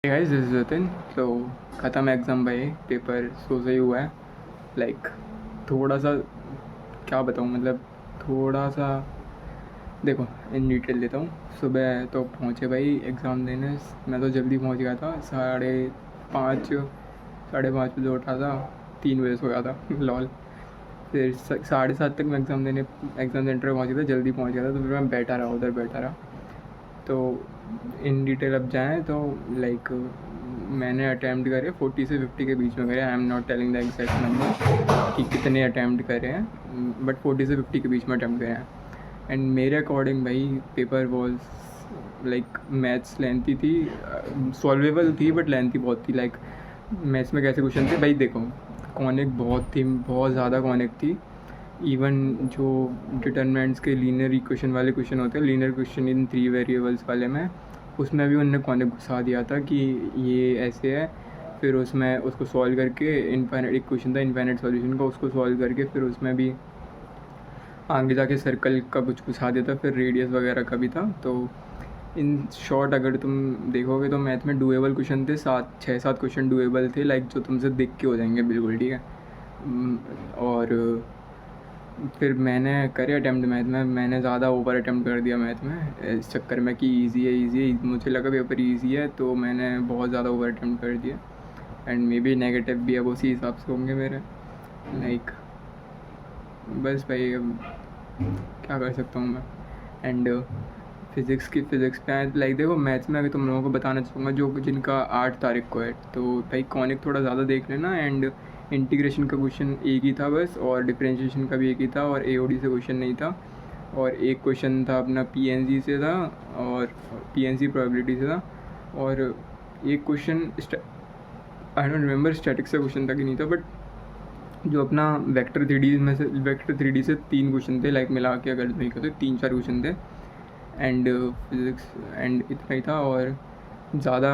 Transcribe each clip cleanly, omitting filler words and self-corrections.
Guys this is Jatin. तो ख़त्म exam भाई, पेपर सो सही हुआ है। लाइक थोड़ा सा क्या बताऊँ, मतलब थोड़ा सा देखो इन डिटेल देता हूँ। सुबह तो पहुँचे भाई एग्ज़ाम देने। मैं तो जल्दी पहुँच गया था, 5:30 बजे उठा था, 3 बजे सोया था लॉल। फिर 7:30 तक मैं एग्ज़ाम सेंटर पहुँच गया था, जल्दी पहुँच गया था। तो फिर मैं उधर बैठा रहा। तो इन डिटेल अब जाएँ तो लाइक मैंने अटैम्प्ट करे 40 से 50 के बीच में करे। I am not telling the exact number कि कितने अटैम्प्ट करे हैं, बट 40 से 50 के बीच में अटैम्प्ट करे हैं। एंड मेरे अकॉर्डिंग भाई paper was like maths lengthy थी, सॉल्वेबल थी बट लेंथी बहुत थी। लाइक मैथ्स में कैसे क्वेश्चन थे भाई, देखो कॉनिक बहुत थी, बहुत ज़्यादा कॉनिक थी। इवन जो डिटर्मिनेंट्स के लीनियर इक्वेशन वाले क्वेश्चन होते हैं, लीनियर क्वेश्चन इन 3 वेरिएबल्स वाले में, उसमें भी उनने कॉनिक घुसा दिया था कि ये ऐसे है। फिर उसमें उसको सॉल्व करके इनफाइनाइट, एक क्वेश्चन था इनफाइनाइट सॉल्यूशन का, उसको सॉल्व करके फिर उसमें भी आगे जाके सर्कल का कुछ घुसा दिया था, फिर रेडियस वगैरह का भी था। तो इन शॉर्ट अगर तुम देखोगे तो मैथ में डुएबल क्वेश्चन थे, 6-7 क्वेश्चन डुएबल थे, लाइक जो तुमसे देख के हो जाएंगे बिल्कुल, ठीक है। और फिर मैंने करे अटैम्प्ट मैथ में, मैंने ज़्यादा ओवर अटैम्प्ट कर दिया मैथ में, इस चक्कर में कि ईजी है, मुझे लगा पेपर ईजी है, तो मैंने बहुत ज़्यादा ओवर अटैम्प्ट कर दिया। एंड मे बी नेगेटिव भी अब उसी हिसाब से होंगे मेरे। लाइक बस भाई अब क्या कर सकता हूँ मैं। एंड फिज़िक्स पे आए, लाइक देखो मैथ्स में अभी तुम लोगों को बताना चाहूँगा जो जिनका 8 तारीख को है, तो भाई कॉनिक थोड़ा ज़्यादा देख लेना। एंड इंटीग्रेशन का क्वेश्चन एक ही था बस, और डिफरेंशिएशन का भी एक ही था, और एओडी से क्वेश्चन नहीं था। और एक क्वेश्चन था अपना पीएनजी से था, और पीएनजी प्रोबेबिलिटी से था। और एक question I don't remember statics का क्वेश्चन था कि नहीं था, बट जो अपना वेक्टर 3D से 3 क्वेश्चन थे, लाइक मिला के अगर नहीं करते 3-4 क्वेश्चन थे। एंड फिज़िक्स एंड इतना ही था, और ज़्यादा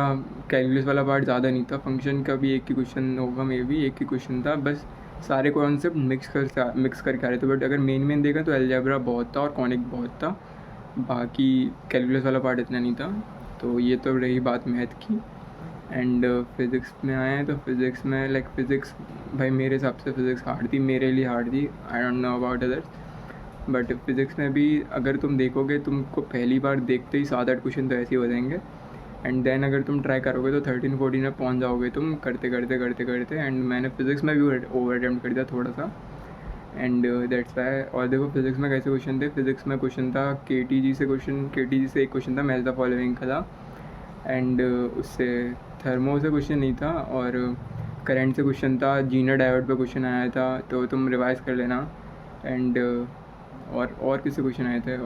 कैलकुलस वाला पार्ट ज़्यादा नहीं था। फंक्शन का भी एक ही क्वेश्चन होगा, मे बी एक ही क्वेश्चन था बस। सारे कॉन्सेप्ट मिक्स करके आ रहे थे, बट अगर मेन देखें तो अलजेब्रा बहुत था और कॉनिक बहुत था, बाकी कैलकुलस वाला पार्ट इतना नहीं था। तो ये तो रही बात मैथ की। एंड फिज़िक्स में आए हैं तो फिज़िक्स में लाइक फ़िज़िक्स भाई मेरे हिसाब से फ़िज़िक्स हार्ड थी, मेरे लिए हार्ड थी। I don't know about others, but physics में भी अगर तुम देखोगे, तुमको पहली बार देखते ही 7-8 क्वेश्चन तो ऐसे ही हो जाएंगे। एंड देन अगर तुम ट्राई करोगे तो 13-14 में पहुंच जाओगे तुम, करते करते। एंड मैंने फिज़िक्स में भी ओवर अटैम्प्ट कर दिया थोड़ा सा। And that's why. और देखो फिज़िक्स में कैसे क्वेश्चन थे, फिज़िक्स में क्वेश्चन था केटीजी से एक क्वेश्चन था, मैच द फॉलोइंग का था। एंड उससे थर्मो से क्वेश्चन नहीं था, और करंट से क्वेश्चन था, जीनर डायोड पे क्वेश्चन आया था, तो तुम रिवाइज़ कर लेना। एंड और किससे क्वेश्चन आए थे,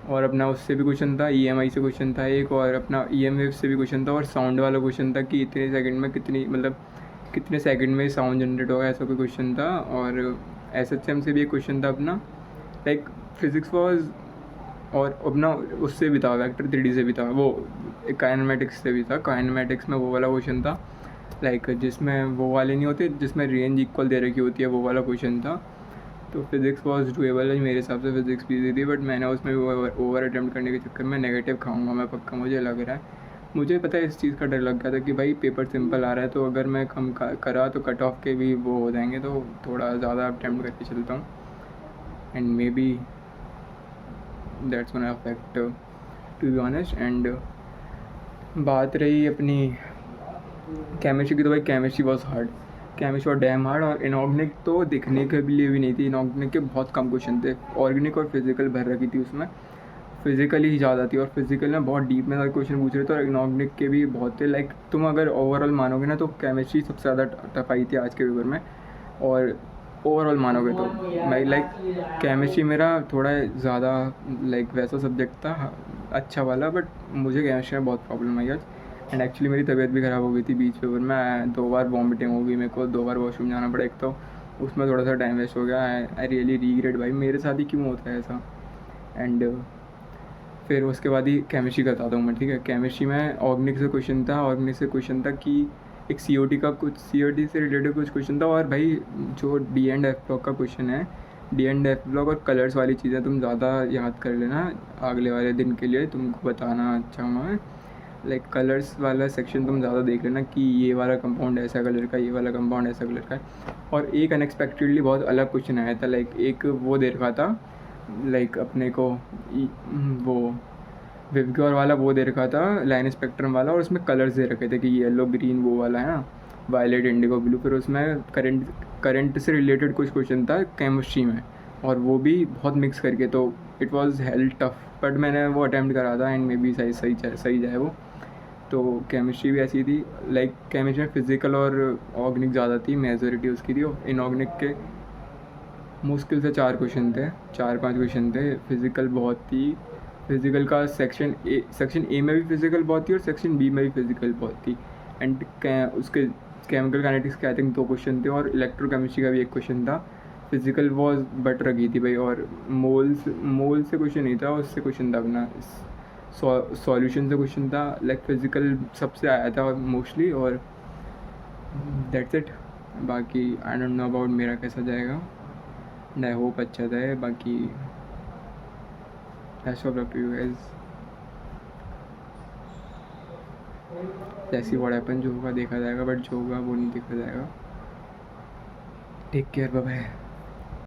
और अपना उससे भी क्वेश्चन था, ईएमआई से क्वेश्चन था एक, और अपना ईएम वेव से भी क्वेश्चन था, और साउंड वाला क्वेश्चन था कि इतने सेकंड में कितने सेकंड में साउंड जनरेट होगा, ऐसा कोई क्वेश्चन था। और एसएचएम से भी एक क्वेश्चन था अपना, लाइक फिज़िक्स वॉज, और अपना उससे भी था वेक्टर 3D से भी था, वो काइनेमेटिक्स से भी था। काइनेमेटिक्स में वो वाला क्वेश्चन था, लाइक जिसमें वो वाले नहीं होते जिसमें रेंज इक्वल दे रखी होती है, वो वाला क्वेश्चन था। तो फिज़िक्स वॉज डुएबल है मेरे हिसाब से, फिज़िक्स भी दी थी, बट मैंने उसमें भी ओवर अटैम्प्ट करने के चक्कर में नेगेटिव खाऊंगा मैं पक्का, मुझे लग रहा है। मुझे पता है इस चीज़ का डर लग गया था कि भाई पेपर सिंपल आ रहा है, तो अगर मैं कम करा तो कट ऑफ के भी वो हो जाएंगे, तो थोड़ा ज़्यादा अटैम्प्ट करके चलता हूँ। And maybe that's gonna affect to be honest. And बात रही अपनी केमिस्ट्री की, तो भाई केमिस्ट्री वॉज हार्ड, केमिस्ट्री और डैम हार्ड। और इनऑर्गेनिक तो दिखने के लिए भी नहीं थी, इनऑर्गेनिक के बहुत कम क्वेश्चन थे, ऑर्गेनिक और फिजिकल भर रखी थी उसमें, फिजिकली ही ज़्यादा थी, और फिजिकल में बहुत डीप में सारे क्वेश्चन पूछ रहे थे, और इनऑर्गेनिक के भी बहुत थे। लाइक तुम अगर ओवरऑल मानोगे ना तो केमिस्ट्री सबसे ज़्यादा टफ आई थी आज के पेपर में, और ओवरऑल मानोगे तो मैं लाइक केमिस्ट्री मेरा थोड़ा ज़्यादा लाइक वैसा सब्जेक्ट था अच्छा वाला, बट मुझे केमिस्ट्री में बहुत प्रॉब्लम आई आज। एंड एक्चुअली मेरी तबीयत भी ख़राब हो गई थी बीच पेपर में, 2 बार वॉमिटिंग हो गई मेरे को, 2 बार वॉशरूम जाना पड़ा, एक तो उसमें थोड़ा सा टाइम वेस्ट हो गया। आई रियली रीग्रेट भाई, मेरे साथ ही क्यों होता है ऐसा। एंड फिर उसके बाद ही केमिस्ट्री का बताता हूँ मैं, ठीक है। केमिस्ट्री में ऑर्गेनिक से क्वेश्चन था कि एक सीओटी से रिलेटेड कुछ क्वेश्चन था, और भाई जो डी एंड एफ ब्लॉक का क्वेश्चन है, डी एंड एफ ब्लॉक और कलर्स वाली चीज़ें तुम ज़्यादा याद कर लेना, अगले वाले दिन के लिए तुमको बताना चाहूँगा मैं। लाइक कलर्स वाला सेक्शन तुम ज़्यादा देख लेना कि ये वाला कंपाउंड ऐसा कलर का, ये वाला कंपाउंड ऐसा कलर का है। और एक अनएक्सपेक्टेडली बहुत अलग क्वेश्चन आया था, लाइक एक वो दे रखा था, लाइक अपने को वो विवग्योर वाला वो दे रखा था, लाइन स्पेक्ट्रम वाला, और उसमें कलर्स दे रखे थे कि येलो ग्रीन वो वाला है ना, वायलेट इंडिगो ब्लू। फिर उसमें करंट से रिलेटेड कुछ क्वेश्चन था केमिस्ट्री में, और वो भी बहुत मिक्स करके, तो it was hello tough, but मैंने वो अटैम्प्ट करा था एंड मे बी सही जाए वो। तो केमिस्ट्री भी ऐसी थी, लाइक केमिस्ट्री में फिज़िकल और ऑर्गेनिक ज़्यादा थी, मेजोरिटी उसकी थी। इनऑर्गेनिक के मुश्किल से 4-5 क्वेश्चन थे। फिज़िकल बहुत थी, फिज़िकल का सेक्शन ए में भी फ़िज़िकल बहुत थी और सेक्शन बी में भी फ़िज़िकल बहुत थी। एंड उसके केमिकल काइनेटिक्स के आई थिंक 2 क्वेश्चन थे, और इलेक्ट्रोकेमिस्ट्री का भी 1 क्वेश्चन था। फिज़िकल वॉज बट रखी थी भाई, और मोल से क्वेश्चन नहीं था, उससे क्वेश्चन था अपना सॉल्यूशन से क्वेश्चन था। लाइक फिज़िकल सबसे आया था मोस्टली, और दैट्स इट। बाकी आई डोंट नो अबाउट मेरा कैसा जाएगा, एंड आई होप अच्छा जाए। बाकी best of luck to you guys. जैसी व्हाट हैपन, जो होगा देखा जाएगा, बट जो होगा वो नहीं देखा जाएगा। Take care, bye bye.